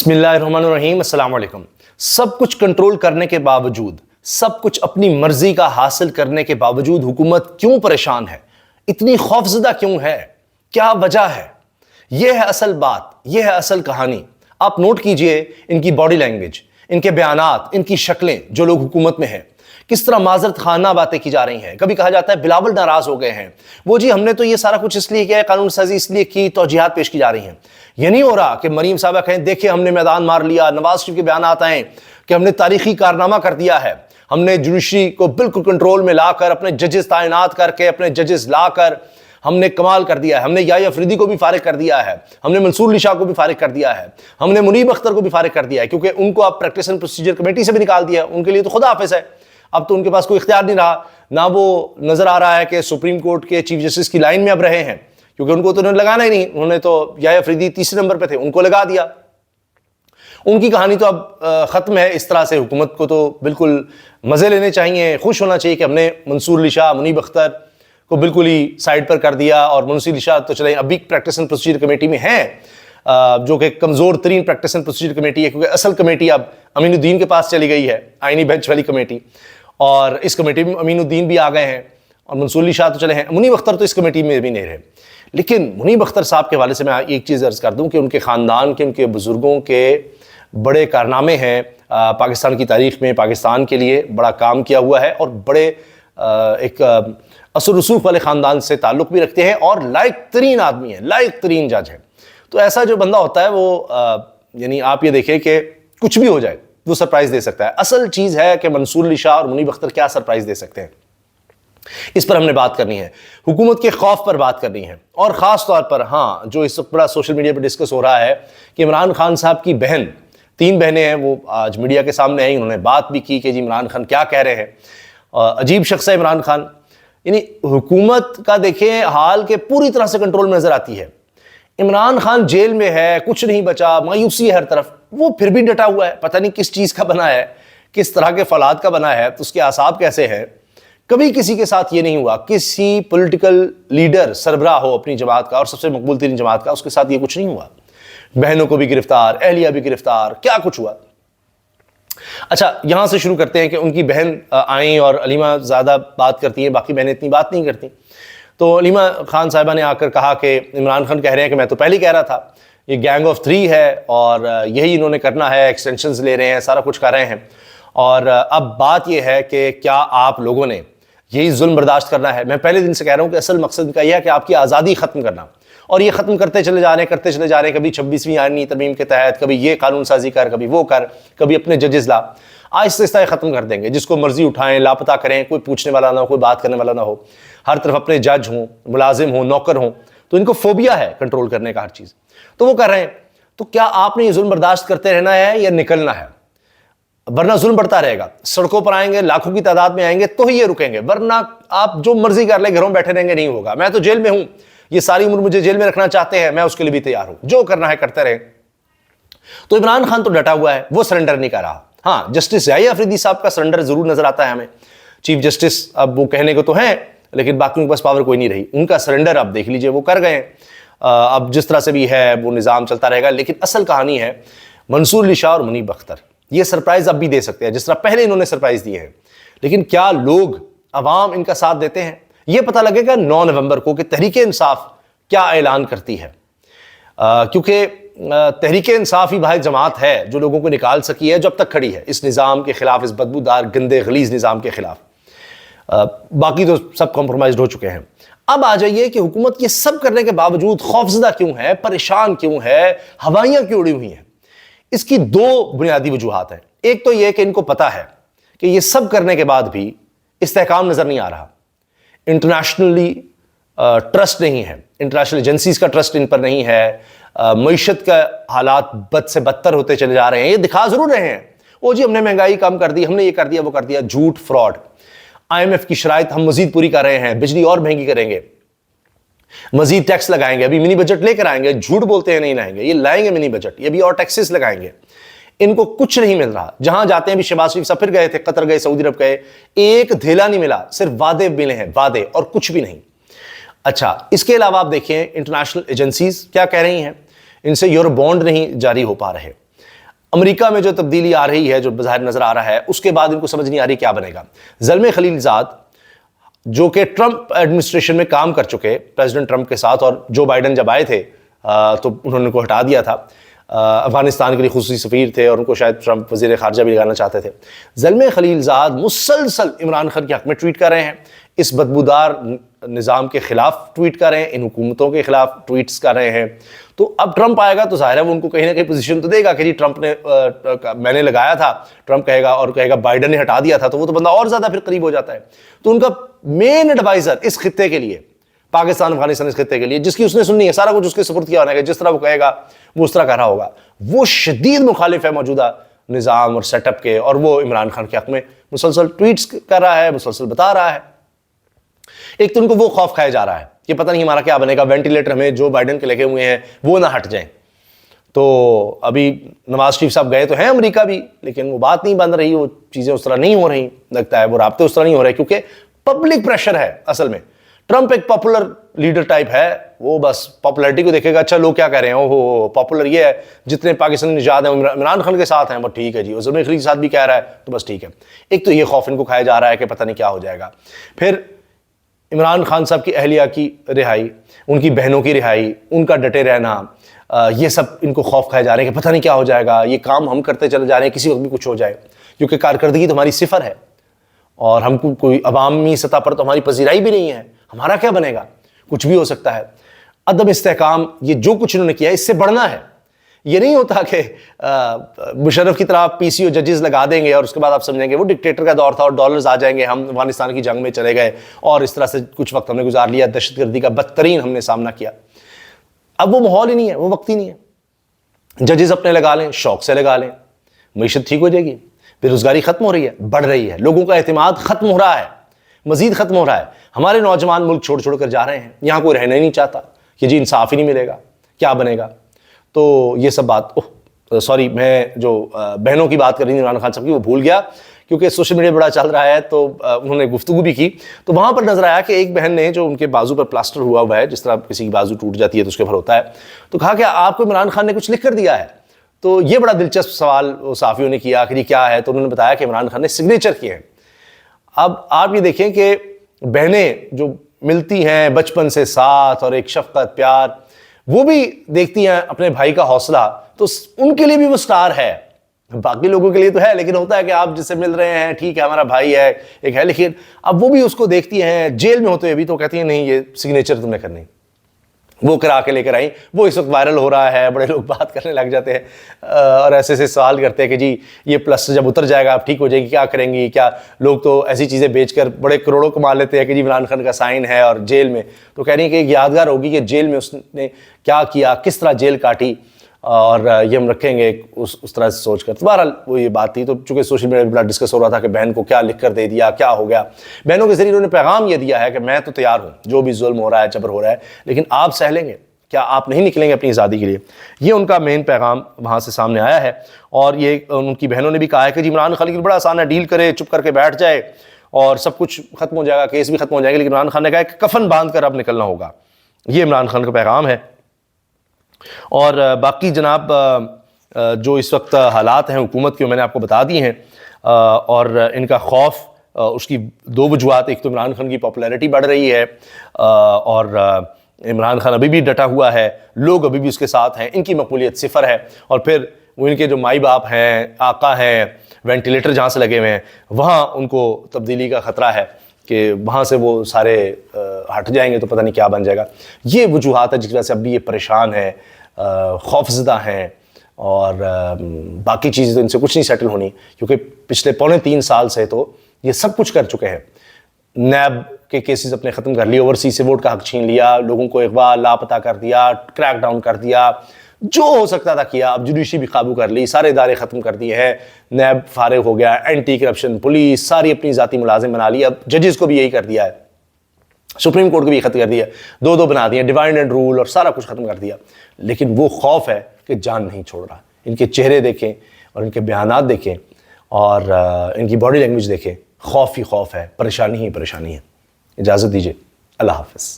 بسم اللہ الرحمن الرحیم، السلام علیکم۔ سب کچھ کنٹرول کرنے کے باوجود، سب کچھ اپنی مرضی کا حاصل کرنے کے باوجود حکومت کیوں پریشان ہے؟ اتنی خوفزدہ کیوں ہے؟ کیا وجہ ہے؟ یہ ہے اصل بات، یہ ہے اصل کہانی۔ آپ نوٹ کیجئے ان کی باڈی لینگویج، ان کے بیانات، ان کی شکلیں، جو لوگ حکومت میں ہیں کس طرح معذرت خانہ باتیں کی جا رہی ہیں۔ کبھی کہا جاتا ہے بلاول ناراض ہو گئے ہیں، وہ جی ہم نے تو یہ سارا کچھ اس لیے کیا ہے، قانون سازی اس لیے کی، توجیہات پیش کی جا رہی ہیں۔ یہ نہیں ہو رہا کہ مریم صاحبہ کہیں دیکھیں ہم نے میدان مار لیا، نواز شریف کے بیانات آئیں کہ ہم نے تاریخی کارنامہ کر دیا ہے، ہم نے جوڈیشری کو بالکل کنٹرول میں لا کر، اپنے ججز تعینات کر کے، اپنے ججز لا کر ہم نے کمال کر دیا ہے، ہم نے یحییٰ افریدی کو بھی فارغ کر دیا ہے، ہم نے منصور علی شاہ کو بھی فارغ کر دیا ہے، ہم نے منیب اختر کو بھی فارغ کر دیا ہے، کیونکہ ان کو اب پریکٹس اینڈ پروسیجر کمیٹی سے بھی نکال دیا ہے، ان کے لیے تو خدا حافظ ہے، اب تو ان کے پاس کوئی اختیار نہیں رہا، نہ وہ نظر آ رہا ہے کہ سپریم کورٹ کے چیف جسٹس کی لائن میں اب رہے ہیں، کیونکہ ان کو تو انہوں نے لگانا ہی نہیں، انہوں نے تو یحییٰ افریدی تیسرے نمبر پہ تھے، ان کو لگا دیا۔ ان کی کہانی تو اب ختم ہے۔ اس طرح سے حکومت کو تو بالکل مزے لینے چاہیے، خوش ہونا چاہیے کہ ہم نے منصور علی شاہ، منیب اختر کو بالکل ہی سائڈ پر کر دیا، اور منصور علی شاہ تو چلیں ابھی پریکٹس اینڈ پروسیجر کمیٹی میں ہیں، جو کہ کمزور ترین پریکٹس اینڈ پروسیجر کمیٹی ہے، کیونکہ اصل کمیٹی اب امین الدین کے پاس چلی گئی ہے، آئینی بینچ والی کمیٹی، اور اس کمیٹی میں امین الدین بھی آ گئے ہیں، اور منصور علی شاہ تو چلے ہیں، منیب اختر تو اس کمیٹی میں بھی نہیں رہے۔ لیکن منیب اختر صاحب کے حوالے سے میں ایک چیز عرض کر دوں کہ ان کے خاندان کے، ان کے بزرگوں کے بڑے کارنامے ہیں پاکستان کی تاریخ میں، پاکستان کے لیے بڑا کام کیا ہوا ہے، اور بڑے ایک اثر رسوخ والے خاندان سے تعلق بھی رکھتے ہیں، اور لائق ترین آدمی ہیں، لائق ترین جج ہیں۔ تو ایسا جو بندہ ہوتا ہے وہ یعنی آپ یہ دیکھیں کہ کچھ بھی ہو جائے وہ سرپرائز دے سکتا ہے۔ اصل چیز ہے کہ منصور علی شاہ اور منیب اختر کیا سرپرائز دے سکتے ہیں، اس پر ہم نے بات کرنی ہے، حکومت کے خوف پر بات کرنی ہے، اور خاص طور پر ہاں جو اس وقت بڑا سوشل میڈیا پہ ڈسکس ہو رہا ہے کہ عمران خان صاحب کی بہن، 3 بہنیں ہیں، وہ آج میڈیا کے سامنے آئیں، انہوں نے بات بھی کی کہ جی عمران خان کیا کہہ رہے ہیں۔ عجیب شخص ہے عمران خان، یعنی حکومت کا دیکھیں حال کہ پوری طرح سے کنٹرول میں نظر آتی ہے۔ عمران خان جیل میں ہے، کچھ نہیں بچا، مایوسی ہے ہر طرف، وہ پھر بھی ڈٹا ہوا ہے، پتہ نہیں کس چیز کا بنا ہے، کس طرح کے فولاد کا بنا ہے، تو اس کے اعصاب کیسے ہیں۔ کبھی کسی کے ساتھ یہ نہیں ہوا، کسی پولیٹیکل لیڈر سربراہ ہو اپنی جماعت کا اور سب سے مقبول ترین جماعت کا، اس کے ساتھ یہ کچھ نہیں ہوا۔ بہنوں کو بھی گرفتار، اہلیہ بھی گرفتار، کیا کچھ ہوا۔ اچھا یہاں سے شروع کرتے ہیں کہ ان کی بہن آئیں اور علیمہ زیادہ بات کرتی ہیں، باقی بہنیں اتنی بات نہیں کرتی۔ تو علیمہ خان صاحبہ نے آ کر کہا کہ عمران خان کہہ رہے ہیں کہ میں تو پہلے ہی کہہ رہا تھا، یہ گینگ آف 3 ہے اور یہی انہوں نے کرنا ہے، ایکسٹینشنز لے رہے ہیں، سارا کچھ کر رہے ہیں، اور اب بات یہ ہے کہ کیا آپ لوگوں نے یہی ظلم برداشت کرنا ہے۔ میں پہلے دن سے کہہ رہا ہوں کہ اصل مقصد کا یہ ہے کہ آپ کی آزادی ختم کرنا، اور یہ ختم کرتے چلے جا رہے ہیں، کبھی 26ویں آئینی ترمیم کے تحت، کبھی یہ قانون سازی کر، کبھی وہ کر، کبھی اپنے ججز لا، آہستہ آہستہ یہ ختم کر دیں گے۔ جس کو مرضی اٹھائیں، لاپتہ کریں، کوئی پوچھنے والا نہ ہو، کوئی بات کرنے والا نہ ہو، ہر طرف اپنے جج ہوں، ملازم ہوں، نوکر ہوں، تو ان کو فوبیا ہے کنٹرول کرنے کا ہر چیز، تو وہ کر رہے ہیں۔ تو کیا آپ نے یہ ظلم برداشت کرتے رہنا ہے یا نکلنا ہے؟ ورنہ ظلم بڑھتا رہے گا، سڑکوں پر آئیں گے، لاکھوں کی تعداد میں آئیں گے تو ہی یہ رکیں گے، ورنہ آپ جو مرضی کر لیں، گھروں بیٹھے رہیں گے، نہیں ہوگا۔ میں تو جیل میں ہوں، یہ ساری عمر مجھے جیل میں رکھنا چاہتے ہیں، میں اس کے لیے بھی تیار ہوں، جو کرنا ہے کرتے رہیں۔ تو عمران خان تو ڈٹا ہوا ہے، وہ سرنڈر نہیں کر رہا۔ ہاں جسٹس یحییٰ افریدی صاحب کا سرنڈر ضرور نظر آتا ہے ہمیں، چیف جسٹس اب وہ کہنے کو تو ہیں لیکن باقیوں کے پاس پاور کوئی نہیں رہی، ان کا سرنڈر اب دیکھ لیجئے وہ کر گئے ہیں۔ اب جس طرح سے بھی ہے وہ نظام چلتا رہے گا، لیکن اصل کہانی ہے منصور علی شاہ اور منیب اختر یہ سرپرائز اب بھی دے سکتے ہیں جس طرح پہلے انہوں نے سرپرائز دیے ہیں، لیکن کیا لوگ، عوام ان کا ساتھ دیتے ہیں؟ یہ پتہ لگے گا 9 نومبر کو کہ تحریک انصاف کیا اعلان کرتی ہے، کیونکہ تحریک انصاف ہی واحد جماعت ہے جو لوگوں کو نکال سکی ہے، جو اب تک کھڑی ہے اس نظام کے خلاف، اس بدبودار گندے غلیظ نظام کے خلاف۔ باقی تو سب کمپرومائزڈ ہو چکے ہیں۔ اب آ جائیے کہ حکومت یہ سب کرنے کے باوجود خوفزدہ کیوں ہے، پریشان کیوں ہے، ہوائیاں کیوں اڑی ہوئی ہیں؟ اس کی 2 بنیادی وجوہات ہیں۔ ایک تو یہ کہ ان کو پتہ ہے کہ یہ سب کرنے کے بعد بھی استحکام نظر نہیں آ رہا، انٹرنیشنلی ٹرسٹ نہیں ہے، انٹرنیشنل ایجنسیز کا ٹرسٹ ان پر نہیں ہے، معیشت کا حالات بد سے بدتر ہوتے چلے جا رہے ہیں۔ یہ دکھا ضرور رہے ہیں، وہ جی ہم نے مہنگائی کم کر دی، ہم نے یہ کر دیا، وہ کر دیا، جھوٹ، فراڈ۔ IMF کی شرائط ہم مزید پوری کر رہے ہیں، بجلی اور مہنگی کریں گے، مزید ٹیکس لگائیں گے، ابھی منی بجٹ لے کر آئیں گے، جھوٹ بولتے ہیں نہیں لائیں گے، یہ لائیں گے منی بجٹ، یہ بھی اور ٹیکسز لگائیں گے۔ ان کو کچھ نہیں مل رہا، جہاں جاتے ہیں بھی شہباز شریف صاحب پھر گئے تھے، قطر گئے، سعودی عرب گئے، ایک دھیلا نہیں ملا، صرف وعدے ملے ہیں، وعدے اور کچھ بھی نہیں۔ اچھا اس کے علاوہ آپ دیکھیں انٹرنیشنل ایجنسیز کیا کہہ رہی ہیں، ان سے یورو بانڈ نہیں جاری ہو پا رہے، امریکہ میں جو تبدیلی آ رہی ہے، جو بظاہر نظر آ رہا ہے، اس کے بعد ان کو سمجھ نہیں آ رہی کیا بنے گا۔ زلمے خلیل زاد جو کہ ٹرمپ ایڈمنسٹریشن میں کام کر چکے پریزیڈنٹ ٹرمپ کے ساتھ، اور جو بائیڈن جب آئے تھے تو انہوں نے ان کو ہٹا دیا تھا، افغانستان کے لیے خصوصی سفیر تھے اور ان کو شاید ٹرمپ وزیر خارجہ بھی لگانا چاہتے تھے۔ زلمے خلیل زاد مسلسل عمران خان کے حق میں ٹویٹ کر رہے ہیں، اس بدبودار نظام کے خلاف ٹویٹ کر رہے ہیں، ان حکومتوں کے خلاف ٹویٹس کر رہے ہیں۔ تو اب ٹرمپ آئے گا تو ظاہر ہے وہ ان کو کہیں نہ کہیں پوزیشن تو دے گا کہ جی ٹرمپ نے میں نے لگایا تھا، ٹرمپ کہے گا، اور کہے گا بائیڈن نے ہٹا دیا تھا، تو وہ تو بندہ اور زیادہ پھر قریب ہو جاتا ہے۔ تو ان کا مین ایڈوائزر اس خطے کے لیے، پاکستان افغانستان اس خطے کے لیے، جس کی اس نے سننی ہے، سارا کچھ اس کے سپرد کیا ہونا ہے، جس طرح وہ کہے گا وہ اس طرح کر رہا ہوگا، وہ شدید مخالف ہے موجودہ نظام اور سیٹ اپ کے، اور وہ عمران خان کے حق میں مسلسل ٹویٹس کر رہا ہے، مسلسل بتا رہا ہے۔ ایک تو ان کو وہ خوف کھایا جا رہا ہے کہ پتہ نہیں ہمارا کیا بنے گا، وینٹیلیٹر ہمیں جو بائیڈن کے لگے ہوئے ہیں وہ نہ ہٹ جائیں۔ تو ابھی نواز شریف صاحب گئے تو ہیں امریکہ بھی، لیکن وہ بات نہیں بن رہی، وہ چیزیں اس طرح نہیں ہو رہی، لگتا ہے وہ رابطے اس طرح نہیں ہو رہے، کیونکہ پبلک پریشر ہے۔ اصل میں ٹرمپ ایک پاپولر لیڈر ٹائپ ہے، وہ بس پاپولیرٹی کو دیکھے گا، اچھا لوگ کیا کہہ رہے ہیں، اوہ پاپولر یہ ہے، جتنے پاکستانی نژاد ہیں عمران خان کے ساتھ ہیں، وہ ٹھیک ہے جی، زلمے خلیل کے ساتھ بھی کہہ رہا ہے تو بس ٹھیک ہے۔ ایک تو یہ خوف ان کو کھایا جا رہا ہے کہ پتہ نہیں کیا ہو جائے گا۔ پھر عمران خان صاحب کی اہلیہ کی رہائی، ان کی بہنوں کی رہائی، ان کا ڈٹے رہنا، یہ سب ان کو خوف کھائے جا رہے ہیں کہ پتہ نہیں کیا ہو جائے گا، یہ کام ہم کرتے چلے جا رہے ہیں، کسی وقت بھی کچھ ہو جائے، کیونکہ کارکردگی تو ہماری صفر ہے، اور ہم کو کوئی عوامی سطح پر تو ہماری پذیرائی بھی نہیں ہے، ہمارا کیا بنے گا، کچھ بھی ہو سکتا ہے۔ عدم استحکام، یہ جو کچھ انہوں نے کیا ہے اس سے بڑھنا ہے۔ یہ نہیں ہوتا کہ مشرف کی طرح پی سی او ججز لگا دیں گے اور اس کے بعد آپ سمجھیں گے وہ ڈکٹیٹر کا دور تھا اور ڈالرز آ جائیں گے، ہم افغانستان کی جنگ میں چلے گئے اور اس طرح سے کچھ وقت ہم نے گزار لیا، دہشت گردی کا بدترین ہم نے سامنا کیا۔ اب وہ ماحول ہی نہیں ہے، وہ وقت ہی نہیں ہے۔ ججز اپنے لگا لیں، شوق سے لگا لیں، معیشت ٹھیک ہو جائے گی، بے روزگاری ختم ہو رہی ہے، بڑھ رہی ہے، لوگوں کا اعتماد ختم ہو رہا ہے، مزید ختم ہو رہا ہے۔ ہمارے نوجوان ملک چھوڑ چھوڑ کر جا رہے ہیں، یہاں کوئی رہنا ہی نہیں چاہتا کہ جی انصاف ہی نہیں ملے گا، کیا بنے گا۔ تو یہ سب بات سوری میں جو بہنوں کی بات کر رہی تھی عمران خان صاحب کی، وہ بھول گیا کیونکہ سوشل میڈیا بڑا چل رہا ہے، تو انہوں نے گفتگو بھی کی، تو وہاں پر نظر آیا کہ ایک بہن نے جو ان کے بازو پر پلاسٹر ہوا ہوا ہے، جس طرح کسی کی بازو ٹوٹ جاتی ہے تو اس کے اوپر ہوتا ہے، تو کہا کہ آپ کو عمران خان نے کچھ لکھ کر دیا ہے۔ تو یہ بڑا دلچسپ سوال صحافیوں نے کیا کہ یہ کیا ہے، تو انہوں نے بتایا کہ عمران خان نے سگنیچر کیے ہیں۔ اب آپ یہ دیکھیں کہ بہنیں جو ملتی ہیں بچپن سے ساتھ اور ایک شفقت پیار، وہ بھی دیکھتی ہیں اپنے بھائی کا حوصلہ، تو ان کے لیے بھی وہ سٹار ہے، باقی لوگوں کے لیے تو ہے، لیکن ہوتا ہے کہ آپ جس سے مل رہے ہیں ٹھیک ہے ہمارا بھائی ہے ایک ہے، لیکن اب وہ بھی اس کو دیکھتی ہیں جیل میں ہوتے ہوئے بھی، تو کہتی ہیں نہیں یہ سگنیچر تم نے کرنی، وہ کرا کے لے کر آئیں۔ وہ اس وقت وائرل ہو رہا ہے، بڑے لوگ بات کرنے لگ جاتے ہیں اور ایسے ایسے سوال کرتے ہیں کہ جی یہ پلس جب اتر جائے گا اب ٹھیک ہو جائے گی، کیا کریں گی، کیا لوگ تو ایسی چیزیں بیچ کر بڑے کروڑوں کما لیتے ہیں کہ جی عمران خان کا سائن ہے اور جیل میں، تو کہہ رہی ہیں کہ ایک یادگار ہوگی کہ جیل میں اس نے کیا کیا، کس طرح جیل کاٹی، اور یہ ہم رکھیں گے اس طرح سے سوچ کر۔ تو بہرحال وہ یہ بات تھی، تو چونکہ سوشل میڈیا پہ بڑا ڈسکس ہو رہا تھا کہ بہن کو کیا لکھ کر دے دیا، کیا ہو گیا۔ بہنوں کے ذریعے انہوں نے پیغام یہ دیا ہے کہ میں تو تیار ہوں، جو بھی ظلم ہو رہا ہے جبر ہو رہا ہے، لیکن آپ سہ لیں گے، کیا آپ نہیں نکلیں گے اپنی آزادی کے لیے؟ یہ ان کا مین پیغام وہاں سے سامنے آیا ہے، اور یہ ان کی بہنوں نے بھی کہا ہے کہ جی عمران خان کے لیے بڑا آسان ہے، ڈیل کرے، چپ کر کے بیٹھ جائے اور سب کچھ ختم ہو جائے گا، کیس بھی ختم ہو جائے گا، لیکن عمران خان نے کہا کہ کفن باندھ کر اب نکلنا ہوگا۔ یہ عمران خان کا پیغام ہے۔ اور باقی جناب جو اس وقت حالات ہیں حکومت کی، میں نے آپ کو بتا دی ہیں، اور ان کا خوف، اس کی دو وجوہات، ایک تو عمران خان کی پاپولیرٹی بڑھ رہی ہے، اور عمران خان ابھی بھی ڈٹا ہوا ہے، لوگ ابھی بھی اس کے ساتھ ہیں، ان کی مقبولیت صفر ہے، اور پھر وہ ان کے جو مائی باپ ہیں، آقا ہیں، وینٹیلیٹر جہاں سے لگے ہوئے ہیں وہاں ان کو تبدیلی کا خطرہ ہے کہ وہاں سے وہ سارے ہٹ جائیں گے تو پتہ نہیں کیا بن جائے گا۔ یہ وجوہات ہے جس کی وجہ سے اب بھی یہ پریشان ہیں، خوفزدہ ہیں، اور باقی چیزیں تو ان سے کچھ نہیں سیٹل ہونی، کیونکہ پچھلے 3.25 سال سے تو یہ سب کچھ کر چکے ہیں۔ نیب کے کیسز اپنے ختم کر لیے، اوورسیز سے ووٹ کا حق چھین لیا، لوگوں کو اغوا لاپتہ کر دیا، کریک ڈاؤن کر دیا، جو ہو سکتا تھا کیا، اب جوڈیشری بھی قابو کر لی، سارے ادارے ختم کر دیے ہیں، نیب فارغ ہو گیا، اینٹی کرپشن پولیس ساری اپنی ذاتی ملازم بنا لی، اب ججز کو بھی یہی کر دیا ہے، سپریم کورٹ کو بھی ختم کر دیا، دو بنا دیا، ڈیوائڈ اینڈ رول، اور سارا کچھ ختم کر دیا، لیکن وہ خوف ہے کہ جان نہیں چھوڑ رہا۔ ان کے چہرے دیکھیں اور ان کے بیانات دیکھیں اور ان کی باڈی لینگویج دیکھیں، خوف ہی خوف ہے، پریشانی ہی پریشانی ہے۔ اجازت دیجیے، اللہ حافظ۔